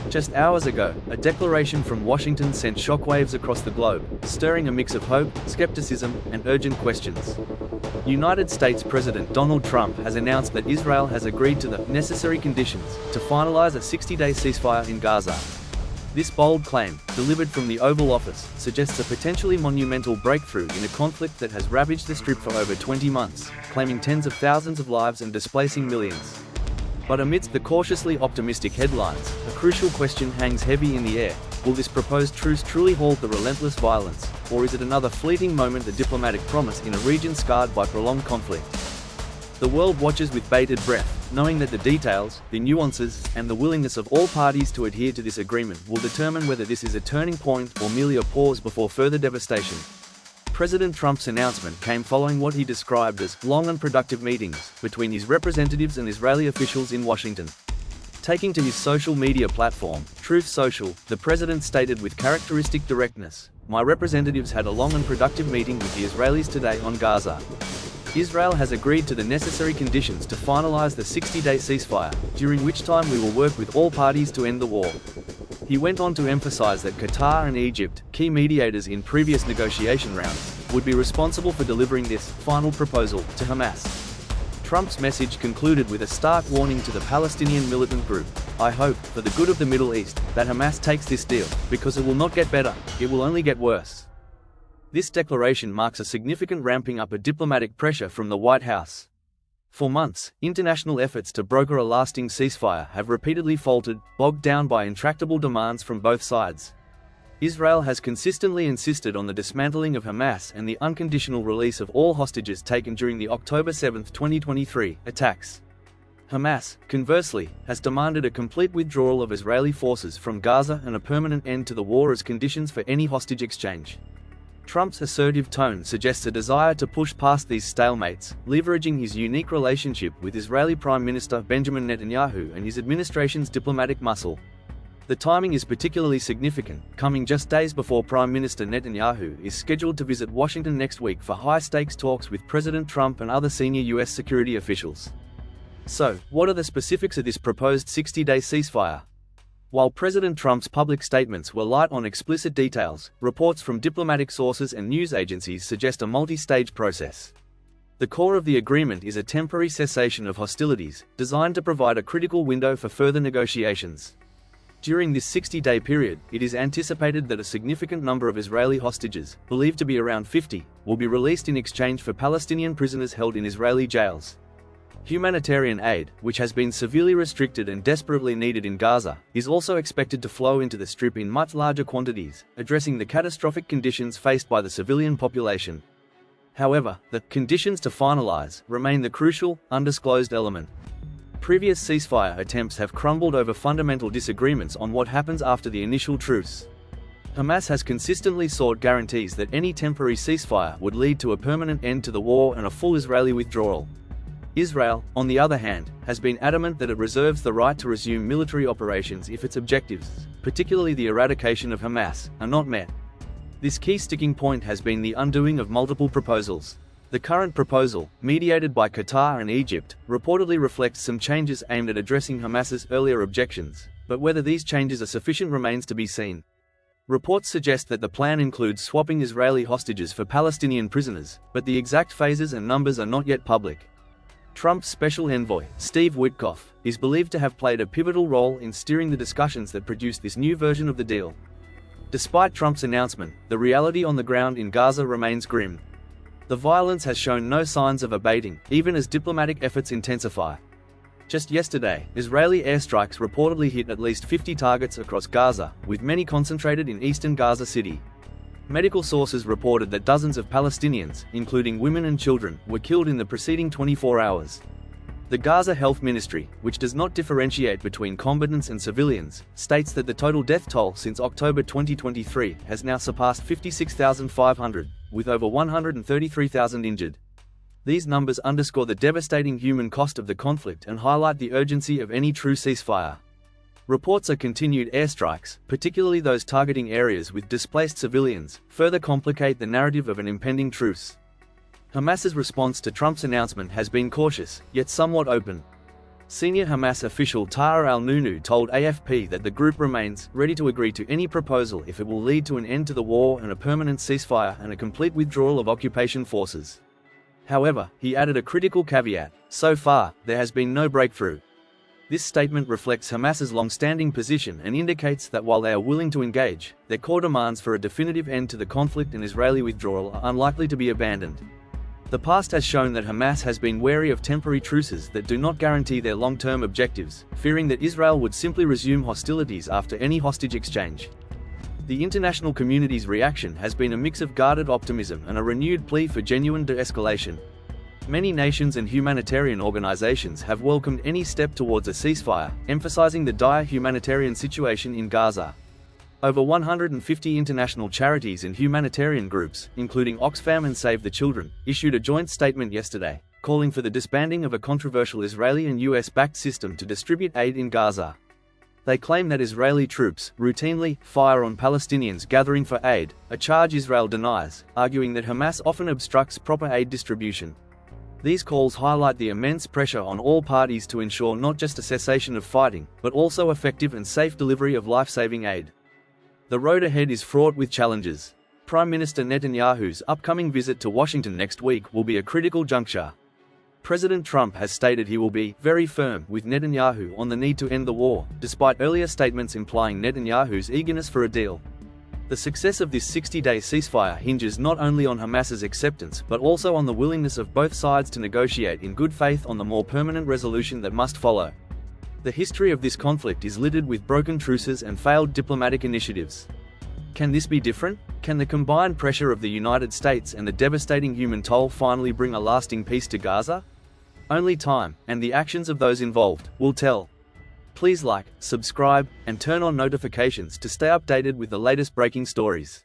Just hours ago, a declaration from Washington sent shockwaves across the globe, stirring a mix of hope, skepticism, and urgent questions. United States President Donald Trump has announced that Israel has agreed to the necessary conditions to finalize a 60-day ceasefire in Gaza. This bold claim, delivered from the Oval Office, suggests a potentially monumental breakthrough in a conflict that has ravaged the Strip for over 20 months, claiming tens of thousands of lives and displacing millions. But amidst the cautiously optimistic headlines, a crucial question hangs heavy in the air. Will this proposed truce truly halt the relentless violence, or is it another fleeting moment of diplomatic promise in a region scarred by prolonged conflict? The world watches with bated breath, knowing that the details, the nuances, and the willingness of all parties to adhere to this agreement will determine whether this is a turning point or merely a pause before further devastation. President Trump's announcement came following what he described as long and productive meetings between his representatives and Israeli officials in Washington. Taking to his social media platform, Truth Social, the president stated with characteristic directness, "My representatives had a long and productive meeting with the Israelis today on Gaza. Israel has agreed to the necessary conditions to finalize the 60-day ceasefire, during which time we will work with all parties to end the war." He went on to emphasize that Qatar and Egypt, key mediators in previous negotiation rounds, would be responsible for delivering this final proposal to Hamas. Trump's message concluded with a stark warning to the Palestinian militant group: "I hope, for the good of the Middle East, that Hamas takes this deal, because it will not get better, it will only get worse." This declaration marks a significant ramping up of diplomatic pressure from the White House. For months, international efforts to broker a lasting ceasefire have repeatedly faltered, bogged down by intractable demands from both sides. Israel has consistently insisted on the dismantling of Hamas and the unconditional release of all hostages taken during the October 7, 2023, attacks. Hamas, conversely, has demanded a complete withdrawal of Israeli forces from Gaza and a permanent end to the war as conditions for any hostage exchange. Trump's assertive tone suggests a desire to push past these stalemates, leveraging his unique relationship with Israeli Prime Minister Benjamin Netanyahu and his administration's diplomatic muscle. The timing is particularly significant, coming just days before Prime Minister Netanyahu is scheduled to visit Washington next week for high-stakes talks with President Trump and other senior U.S. security officials. So, what are the specifics of this proposed 60-day ceasefire? While President Trump's public statements were light on explicit details, reports from diplomatic sources and news agencies suggest a multi-stage process. The core of the agreement is a temporary cessation of hostilities, designed to provide a critical window for further negotiations. During this 60-day period, it is anticipated that a significant number of Israeli hostages, believed to be around 50, will be released in exchange for Palestinian prisoners held in Israeli jails. Humanitarian aid, which has been severely restricted and desperately needed in Gaza, is also expected to flow into the Strip in much larger quantities, addressing the catastrophic conditions faced by the civilian population. However, the conditions to finalize remain the crucial, undisclosed element. Previous ceasefire attempts have crumbled over fundamental disagreements on what happens after the initial truce. Hamas has consistently sought guarantees that any temporary ceasefire would lead to a permanent end to the war and a full Israeli withdrawal. Israel, on the other hand, has been adamant that it reserves the right to resume military operations if its objectives, particularly the eradication of Hamas, are not met. This key sticking point has been the undoing of multiple proposals. The current proposal, mediated by Qatar and Egypt, reportedly reflects some changes aimed at addressing Hamas's earlier objections, but whether these changes are sufficient remains to be seen. Reports suggest that the plan includes swapping Israeli hostages for Palestinian prisoners, but the exact phases and numbers are not yet public. Trump's special envoy, Steve Witkoff, is believed to have played a pivotal role in steering the discussions that produced this new version of the deal. Despite Trump's announcement, the reality on the ground in Gaza remains grim. The violence has shown no signs of abating, even as diplomatic efforts intensify. Just yesterday, Israeli airstrikes reportedly hit at least 50 targets across Gaza, with many concentrated in eastern Gaza City. Medical sources reported that dozens of Palestinians, including women and children, were killed in the preceding 24 hours. The Gaza Health Ministry, which does not differentiate between combatants and civilians, states that the total death toll since October 2023 has now surpassed 56,500, with over 133,000 injured. These numbers underscore the devastating human cost of the conflict and highlight the urgency of any true ceasefire. Reports of continued airstrikes, particularly those targeting areas with displaced civilians, further complicate the narrative of an impending truce. Hamas's response to Trump's announcement has been cautious, yet somewhat open. Senior Hamas official Tahar al-Nunu told AFP that the group remains ready to agree to any proposal if it will lead to an end to the war and a permanent ceasefire and a complete withdrawal of occupation forces. However, he added a critical caveat: so far, there has been no breakthrough. This statement reflects Hamas's long-standing position and indicates that while they are willing to engage, their core demands for a definitive end to the conflict and Israeli withdrawal are unlikely to be abandoned. The past has shown that Hamas has been wary of temporary truces that do not guarantee their long-term objectives, fearing that Israel would simply resume hostilities after any hostage exchange. The international community's reaction has been a mix of guarded optimism and a renewed plea for genuine de-escalation. Many nations and humanitarian organizations have welcomed any step towards a ceasefire, emphasizing the dire humanitarian situation in Gaza. Over 150 international charities and humanitarian groups, including Oxfam and Save the Children, issued a joint statement yesterday, calling for the disbanding of a controversial Israeli and US-backed system to distribute aid in Gaza. They claim that Israeli troops routinely fire on Palestinians gathering for aid, a charge Israel denies, arguing that Hamas often obstructs proper aid distribution. These calls highlight the immense pressure on all parties to ensure not just a cessation of fighting, but also effective and safe delivery of life-saving aid. The road ahead is fraught with challenges. Prime Minister Netanyahu's upcoming visit to Washington next week will be a critical juncture. President Trump has stated he will be very firm with Netanyahu on the need to end the war, despite earlier statements implying Netanyahu's eagerness for a deal. The success of this 60-day ceasefire hinges not only on Hamas's acceptance but also on the willingness of both sides to negotiate in good faith on the more permanent resolution that must follow. The history of this conflict is littered with broken truces and failed diplomatic initiatives. Can this be different? Can the combined pressure of the United States and the devastating human toll finally bring a lasting peace to Gaza? Only time, and the actions of those involved, will tell. Please like, subscribe, and turn on notifications to stay updated with the latest breaking stories.